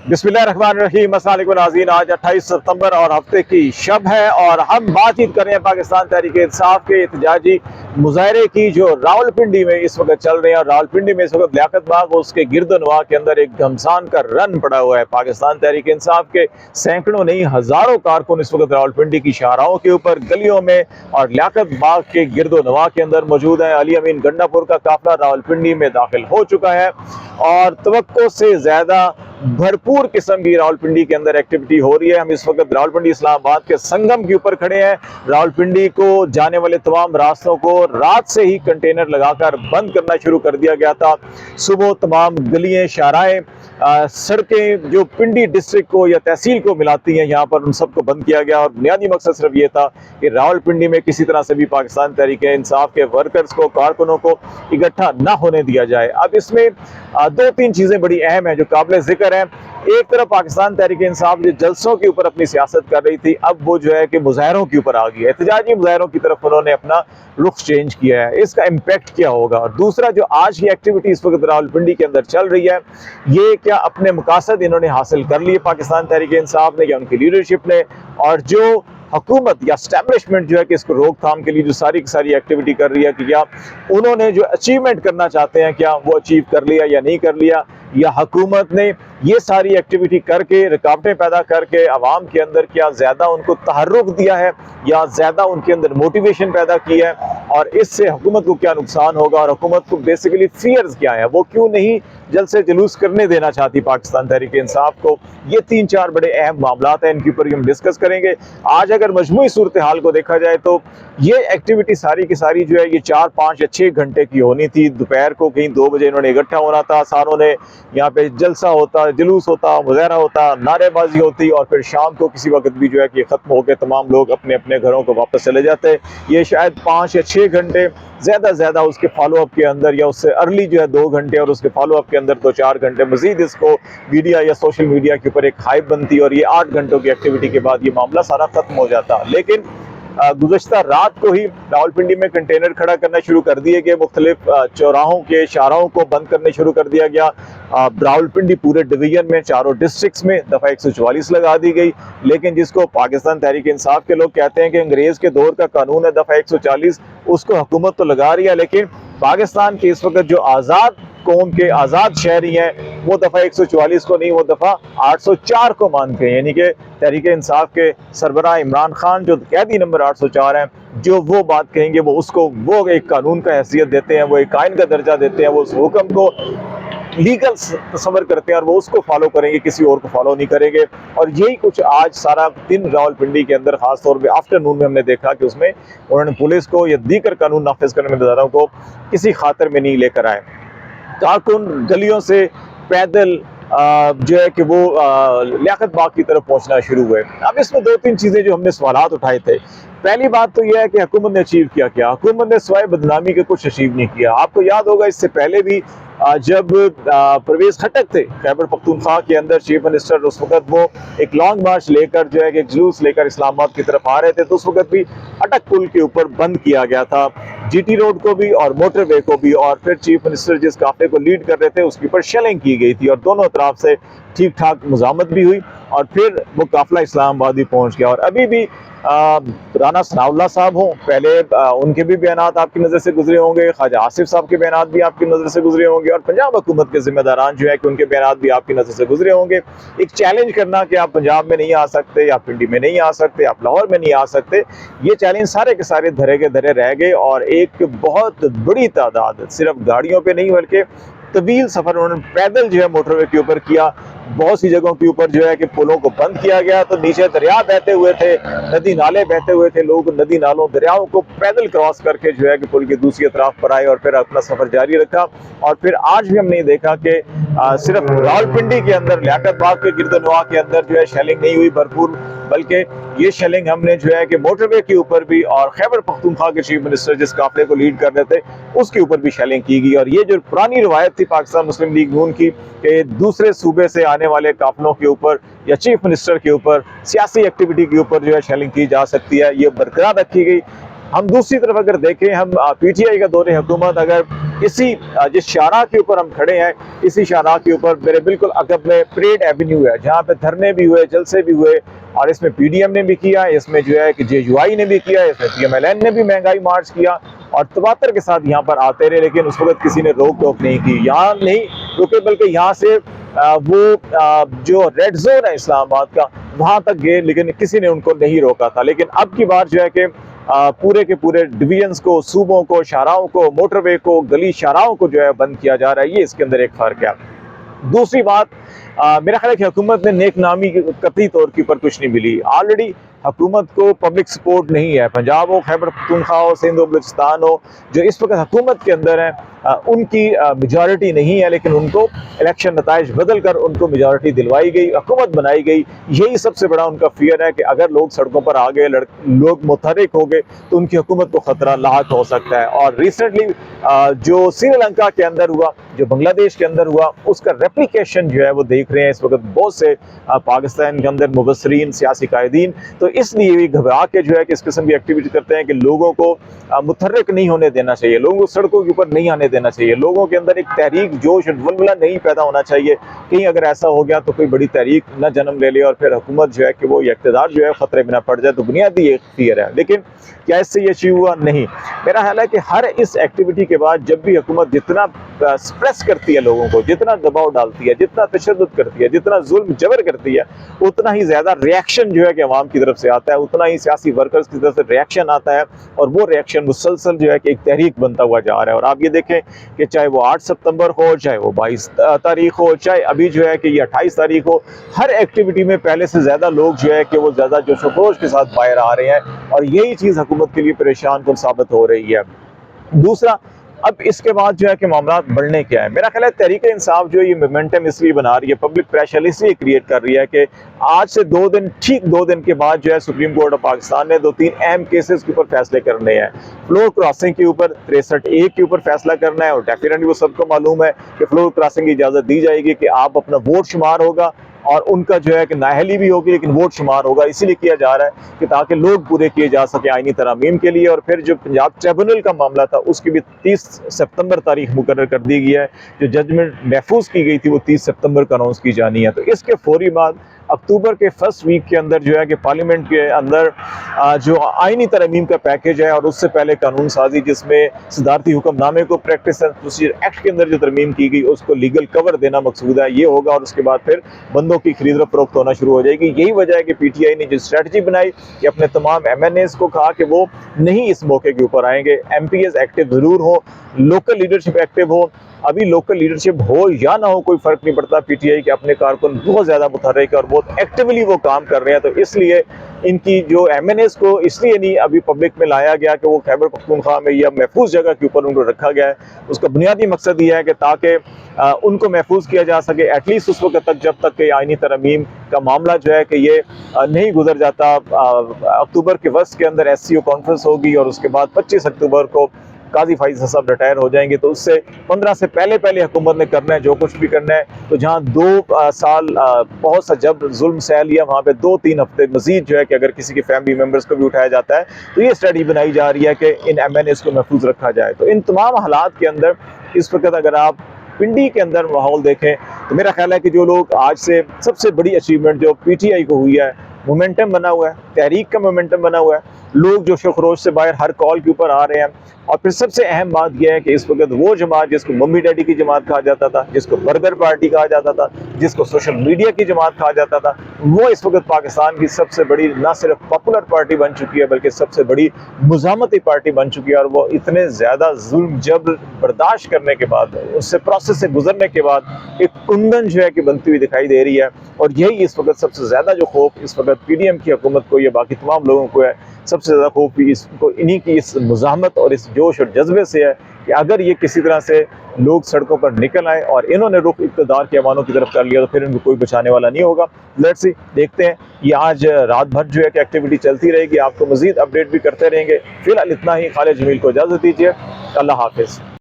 बिस्मिल्लाहिर्रहमानिर्रहीम। अस्सलाम वालेकुम नाज़रीन, आज 28 सितंबर और हफ्ते की शब है और हम बातचीत कर रहे हैं पाकिस्तान तहरीक इंसाफ के एहतजाजी मुजाहरे की जो रावलपिंडी में इस वक्त चल रहे हैं। और रावलपिंडी में इस वक्त लियाकत बाग और उसके गिरदनवा के अंदर एक घमसान का रन पड़ा हुआ है। पाकिस्तान तहरीक इंसाफ के सैकड़ों नहीं हज़ारों कारकुन इस वक्त रावलपिंडी की शाहराहों के ऊपर, गलियों में और लियाकत बाग के गिरदनवा के अंदर मौजूद है। अली अमीन गंडापुर का काफिला रावलपिंडी में दाखिल हो चुका है और तवक्को से ज़्यादा भरपूर किस्म की रावलपिंडी के अंदर एक्टिविटी हो रही है। हम इस वक्त रावलपिंडी इस्लामाबाद के संगम के ऊपर खड़े हैं। रावलपिंडी को जाने वाले तमाम रास्तों को रात से ही कंटेनर लगाकर बंद करना शुरू कर दिया गया था। सुबह तमाम गलियां, शाहराएं, सड़कें जो पिंडी डिस्ट्रिक्ट को या तहसील को मिलाती हैं, यहाँ पर उन सबको बंद किया गया और बुनियादी मकसद सिर्फ ये था कि रावलपिंडी में किसी तरह से भी पाकिस्तान तहरीक इंसाफ के वर्कर्स को, कारकुनों को इकट्ठा ना होने दिया जाए। अब इसमें दो तीन चीज़ें बड़ी अहम हैं जो काबिल जिक्र हैं। एक तरफ पाकिस्तान तहरीक इंसाफ जो जलसों के ऊपर अपनी सियासत कर रही थी, अब वो जो है कि मुजाहरों के ऊपर आ गई है, एहतजाजी मुजाहरों की तरफ उन्होंने अपना रुख चेंज किया है। इसका इम्पैक्ट क्या होगा? और दूसरा, जो आज की एक्टिविटी इस वक्त रावलपिंडी के अंदर चल रही है, ये क्या अपने मकासद इन्होंने हासिल कर लिए पाकिस्तान तहरीक इंसाफ ने या उनकी लीडरशिप ने? और जो हुकूमत या स्टैब्लिशमेंट जो है कि इसको रोकथाम के लिए जो सारी की सारी एक्टिविटी कर रही है, कि क्या उन्होंने जो अचीवमेंट करना चाहते हैं क्या वो अचीव कर लिया या नहीं कर लिया, या हुकूमत ने ये सारी एक्टिविटी करके, रुकावटें पैदा करके अवाम के अंदर क्या ज़्यादा उनको तहर्रुक दिया है या ज़्यादा उनके अंदर मोटिवेशन पैदा की है, और इससे हुकूमत को क्या नुकसान होगा और हुकूमत को बेसिकली फियर्स क्या है, वो क्यों नहीं जलसे जुलूस करने देना चाहती पाकिस्तान तहरीक इंसाफ को। ये तीन चार बड़े अहम मामलात हैं, इनके ऊपर हम डिस्कस करेंगे। आज अगर मजमूई सूरत हाल को देखा जाए तो ये एक्टिविटी सारी की सारी जो है ये 4, 5 या 6 घंटे की होनी थी। दोपहर को कहीं 2 बजे इन्होंने इकट्ठा होना था, सारों ने यहाँ पे जलसा होता, जुलूस होता, मुजाहरा होता, नारेबाजी होती और फिर शाम को किसी वक्त भी जो है कि ख़त्म होकर तमाम लोग अपने अपने घरों को वापस चले जाते। ये शायद 5 या 6 घंटे ज़्यादा उसके फॉलो अप के अंदर, या उससे अर्ली जो है 2 घंटे और उसके फॉलो अप के अंदर 2-4 घंटे मजीद इसको मीडिया या सोशल मीडिया के ऊपर एक हाइप बनती और ये 8 घंटों की एक्टिविटी के बाद ये मामला सारा खत्म हो जाता। लेकिन गुज़श्ता रात को ही रावलपिंडी में कंटेनर खड़ा करना शुरू कर दिए गए, मुख्तलिफ चौराहों के शाहराहों को बंद करने शुरू कर दिया गया। रावलपिंडी पूरे डिवीजन में चारों डिस्ट्रिक्ट्स में दफ़ा 144 लगा दी गई। लेकिन जिसको पाकिस्तान तहरीक इंसाफ के लोग कहते हैं कि अंग्रेज़ के दौर का कानून है दफ़ा 140, उसको हुकूमत तो लगा रही है, लेकिन पाकिस्तान के इस वक्त जो आज़ाद कौम के आज़ाद शहरी हैं वो दफ़ा 144 को नहीं, वो दफ़ा 804 को मानते हैं। यानी कि तहरीक इंसाफ के सरबराह इमरान खान जो कैदी नंबर 804 हैं, जो वो बात कहेंगे वो उसको वो एक कानून का हैसियत देते हैं, वो एक आइन का दर्जा देते हैं, वो उस हुक्म को लीगल तस्वर करते हैं और वो उसको फॉलो करेंगे, किसी और को फॉलो नहीं करेंगे। और यही कुछ आज सारा दिन रावलपिंडी के अंदर खास तौर पे आफ्टरनून में हमने देखा कि उसमें उन्होंने पुलिस को या दीगर कानून नाफिज करने में नज़ारों को किसी खातर में नहीं लेकर आए। कारकुन गलियों से पैदल जो है कि वो लियाकत बाग की तरफ पहुंचना शुरू हुए। अब इसमें 2-3 चीज़ें जो हमने सवालात उठाए थे। पहली बात तो यह है कि हुकूमत ने अचीव किया क्या? हुकूमत ने सिवाय बदनामी के कुछ अचीव नहीं किया। आपको याद होगा इससे पहले भी जब परवेज खटक थे खैबर पख्तूनख्वा के अंदर चीफ मिनिस्टर, उस वक्त वो एक लॉन्ग मार्च लेकर जो है कि जुलूस लेकर इस्लामाबाद की तरफ आ रहे थे, तो उस वक्त भी अटक पुल के ऊपर बंद किया गया था, जीटी रोड को भी और मोटरवे को भी। और फिर चीफ मिनिस्टर जिस काफले को लीड कर रहे थे उसके ऊपर शेलिंग की गई थी और दोनों तरफ से ठीक ठाक मुजामत भी हुई और फिर वो काफिला इस्लामाबाद भी पहुंच गया। और अभी भी राना सनाउल्लाह साहब हों, पहले उनके भी बयानात आपकी नज़र से गुजरे होंगे, ख्वाजा आसिफ साहब के बयानात भी आपकी नज़र से गुजरे होंगे और पंजाब हुकूमत के जिम्मेदारान जो है कि उनके बयानात भी आपकी नज़र से गुजरे होंगे। एक चैलेंज करना कि आप पंजाब में नहीं आ सकते, आप पिंडी में नहीं आ सकते, आप लाहौर में नहीं आ सकते, ये चैलेंज सारे के सारे धरे के धरे रह गए। और एक बहुत बड़ी तादाद सिर्फ गाड़ियों पर नहीं बल्कि तवील सफ़र उन्होंने पैदल जो है मोटरवे के ऊपर किया। बहुत सी जगहों के ऊपर जो है कि पुलों को बंद किया गया, तो नीचे दरिया बहते हुए थे, नदी नाले बहते हुए थे, लोग नदी नालों दरियाओं को पैदल क्रॉस करके जो है कि पुल की दूसरी तरफ पर आए और फिर अपना सफ़र जारी रखा। और फिर आज भी हमने देखा कि सिर्फ रावलपिंडी के अंदर लियाकत बाग के गिरदनवा के अंदर जो है शेलिंग नहीं हुई भरपूर, बल्कि ये शेलिंग हमने जो है कि मोटरवे के ऊपर भी और खैबर पख्तूनख्वा के चीफ मिनिस्टर जिस काफले को लीड कर रहे थे उसके ऊपर भी शेलिंग की गई। और ये जो पुरानी रवायत थी पाकिस्तान मुस्लिम लीग नून की कि दूसरे सूबे से आने वाले काफलों के ऊपर या चीफ मिनिस्टर के ऊपर सियासी एक्टिविटी के ऊपर जो है शेलिंग की जा सकती है, ये बरकरार रखी गई। ہم دوسری طرف اگر دیکھیں، ہم پی ٹی آئی کا دور حکومت اگر اسی جس شاہراہ کے اوپر ہم کھڑے ہیں، اسی شاہراہ کے اوپر میرے بالکل عقب میں پریڈ ایونیو ہے، جہاں پہ دھرنے بھی ہوئے، جلسے بھی ہوئے، اور اس میں پی ڈی ایم نے بھی کیا، اس میں جو ہے کہ جے یو آئی نے بھی کیا، اس میں پی ایم ایل این نے بھی مہنگائی مارچ کیا اور تواتر کے ساتھ یہاں پر آتے رہے، لیکن اس وقت کسی نے روک ٹوک نہیں کی، یہاں نہیں رکے بلکہ یہاں سے وہ جو ریڈ زون ہے اسلام آباد کا وہاں تک گئے، لیکن کسی نے ان کو نہیں روکا تھا۔ لیکن اب کی بار جو ہے کہ پورے کے پورے ڈویژنز کو، صوبوں کو، شاہراہوں کو، موٹر وے کو، گلی شاہراہوں کو جو ہے بند کیا جا رہا ہے، یہ اس کے اندر ایک فرق ہے۔ دوسری بات، میرا خیال ہے کہ حکومت نے نیک نامی قطعی طور کے اوپر کچھ نہیں ملی۔ آلریڈی حکومت کو پبلک سپورٹ نہیں ہے، پنجاب ہو، خیبر پختونخوا ہو، سندھ و بلوچستان ہو، جو اس وقت حکومت کے اندر ہیں، ان کی میجارٹی نہیں ہے، لیکن ان کو الیکشن نتائج بدل کر ان کو میجارٹی دلوائی گئی، حکومت بنائی گئی۔ یہی سب سے بڑا ان کا فیئر ہے کہ اگر لوگ سڑکوں پر آ گئے، لوگ متحرک ہو گئے تو ان کی حکومت کو خطرہ لاحق ہو سکتا ہے۔ اور ریسنٹلی جو سری لنکا کے اندر ہوا، جو بنگلہ دیش کے اندر ہوا، اس کا ریپلیکیشن جو ہے وہ دیکھ رہے ہیں اس وقت بہت سے پاکستان کے اندر مبصرین، سیاسی قائدین، تو اس لیے بھی گھبرا کے جو ہے کہ اس قسم کی ایکٹیویٹی کرتے ہیں کہ لوگوں کو متحرک نہیں ہونے دینا چاہیے، لوگوں کو سڑکوں کے اوپر نہیں آنے دینا چاہیے، لوگوں کے اندر ایک تحریک، جوش اور ولولہ نہیں پیدا ہونا چاہیے۔ کہیں اگر ایسا ہو گیا تو کوئی بڑی تحریک نہ جنم لے لے اور پھر حکومت جو ہے کہ وہ اقتدار جو ہے خطرے میں نہ پڑ جائے، تو بنیادی ایک فیئر ہے۔ لیکن کیا اس سے یہ اچیو ہوا؟ نہیں۔ میرا خیال ہے کہ ہر اس ایکٹیویٹی کے بعد جب بھی حکومت جتنا سپریس کرتی ہے لوگوں کو، جتنا دباؤ ڈالتی ہے، جتنا تشدد کرتی ہے، جتنا ظلم جبر کرتی ہے، اتنا ہی زیادہ ریاکشن جو ہے کہ عوام کی طرف سے آتا ہے، اتنا ہی سیاسی ورکرز کی طرف سے ریاکشن آتا ہے، اور وہ ریاکشن مسلسل جو ہے کہ ایک تحریک بنتا ہوا جا رہا ہے۔ اور آپ یہ دیکھیں کہ چاہے وہ 8 ستمبر ہو، چاہے وہ 22 تاریخ ہو، چاہے ابھی جو ہے کہ یہ 28 تاریخ ہو، ہر ایکٹیویٹی میں پہلے سے زیادہ لوگ جو ہے کہ وہ زیادہ جوش و خروش کے ساتھ باہر آ رہے ہیں، اور یہی چیز حکومت کے لیے پریشان کن ثابت ہو رہی ہے۔ دوسرا، اب اس کے بعد جو ہے کہ معاملات بڑھنے کیا ہے؟ میرا خیال ہے تحریک انصاف جو ہے یہ مومنٹم اس لیے بنا رہی ہے، پبلک پریشر اس لیے کریٹ کر رہی ہے کہ آج سے ٹھیک 2 دن کے بعد جو ہے سپریم کورٹ آف پاکستان نے 2-3 اہم کیسز کے اوپر فیصلے کرنے ہیں۔ فلور کراسنگ کے اوپر 63(a) کے اوپر فیصلہ کرنا ہے، اور ڈیفینیٹلی وہ سب کو معلوم ہے کہ فلور کراسنگ کی اجازت دی جائے گی کہ آپ اپنا ووٹ شمار ہوگا، اور ان کا جو ہے کہ نااہلی بھی ہوگی لیکن ووٹ شمار ہوگا، اسی لیے کیا جا رہا ہے کہ تاکہ لوگ پورے کیے جا سکیں آئینی ترامیم کے لیے۔ اور پھر جو پنجاب ٹریبونل کا معاملہ تھا اس کی بھی 30 ستمبر تاریخ مقرر کر دی گئی ہے، جو ججمنٹ محفوظ کی گئی تھی وہ 30 ستمبر کو اناؤنس کی جانی ہے۔ تو اس کے فوری بعد اکتوبر کے فرسٹ ویک کے اندر جو ہے کہ پارلیمنٹ کے اندر جو آئینی ترامیم کا پیکیج ہے، اور اس سے پہلے قانون سازی جس میں صدارتی حکم نامے کو پریکٹس اینڈ پروسیجر ایکٹ کے اندر جو ترمیم کی گئی اس کو لیگل کور دینا مقصود ہے، یہ ہوگا، اور اس کے بعد پھر بندوں کی خرید و فروخت ہونا شروع ہو جائے گی۔ یہی وجہ ہے کہ پی ٹی آئی نے جو اسٹریٹجی بنائی کہ اپنے تمام ایم این ایز کو کہا کہ وہ نہیں اس موقع کے اوپر آئیں گے، ایم پی ایز ایکٹیو ضرور ہو، لوکل لیڈرشپ ایکٹیو ہو۔ ابھی لوکل لیڈرشپ ہو یا نہ ہو کوئی فرق نہیں پڑتا، پی ٹی آئی کے اپنے کارکن بہت زیادہ متحرک ہے اور بہت ایکٹیولی وہ کام کر رہے ہیں، تو اس لیے ان کی جو ایم این ایز کو اس لیے نہیں ابھی پبلک میں لایا گیا کہ وہ خیبر پختونخوا میں یا محفوظ جگہ کے اوپر ان کو رکھا گیا ہے۔ اس کا بنیادی مقصد یہ ہے کہ تاکہ ان کو محفوظ کیا جا سکے ایٹ لیسٹ اس وقت تک جب تک کہ آئینی ترمیم کا معاملہ جو ہے کہ یہ نہیں گزر جاتا۔ اکتوبر کے وسط کے اندر ایس سی او کانفرنس ہوگی، اور اس کے بعد 25 اکتوبر کو قاضی فائز صاحب ریٹائر ہو جائیں گے، تو اس سے 15 سے پہلے حکومت نے کرنا ہے جو کچھ بھی کرنا ہے۔ تو جہاں 2 سال بہت سا جب ظلم سہ لیا، وہاں پہ 2-3 ہفتے مزید جو ہے کہ اگر کسی کے فیملی ممبرس کو بھی اٹھایا جاتا ہے تو یہ اسٹریٹجی بنائی جا رہی ہے کہ ان ایم این ایز کو محفوظ رکھا جائے۔ تو ان تمام حالات کے اندر اس وقت اگر آپ پنڈی کے اندر ماحول دیکھیں تو میرا خیال ہے کہ جو لوگ آج سے سب سے بڑی اچیومنٹ جو پی ٹی آئی کو ہوئی ہے، مومنٹم بنا ہوا ہے، تحریک کا مومنٹم بنا ہوا ہے، لوگ جو خروش سے باہر ہر کال کے اوپر آ رہے ہیں۔ اور پھر سب سے اہم بات یہ ہے کہ اس وقت وہ جماعت جس کو ممی ڈیڈی کی جماعت کہا جاتا تھا، جس کو برگر پارٹی کہا جاتا تھا، جس کو سوشل میڈیا کی جماعت کہا جاتا تھا، وہ اس وقت پاکستان کی سب سے بڑی نہ صرف پاپولر پارٹی بن چکی ہے بلکہ سب سے بڑی مزاحمتی پارٹی بن چکی ہے۔ اور وہ اتنے زیادہ ظلم جبر برداشت کرنے کے بعد، اس سے پروسیس سے گزرنے کے بعد ایک کندن جو ہے کہ بنتی ہوئی دکھائی دے رہی ہے۔ اور یہی اس وقت سب سے زیادہ جو خوف اس وقت پی ڈی ایم کی حکومت کو یا باقی تمام لوگوں کو ہے، سب سے زیادہ خوف بھی انہی کی اس مزاحمت اور اس جوش اور جذبے سے ہے کہ اگر یہ کسی طرح سے لوگ سڑکوں پر نکل آئے اور انہوں نے رخ اقتدار کے ایوانوں کی طرف کر لیا تو پھر ان کو کوئی بچانے والا نہیں ہوگا۔ لیٹس سی، دیکھتے ہیں، یہ آج رات بھر جو ہے کہ ایکٹیویٹی چلتی رہے گی، آپ کو مزید اپڈیٹ بھی کرتے رہیں گے۔ فی الحال اتنا ہی، خالد جمیل کو اجازت دیجیے، اللہ حافظ۔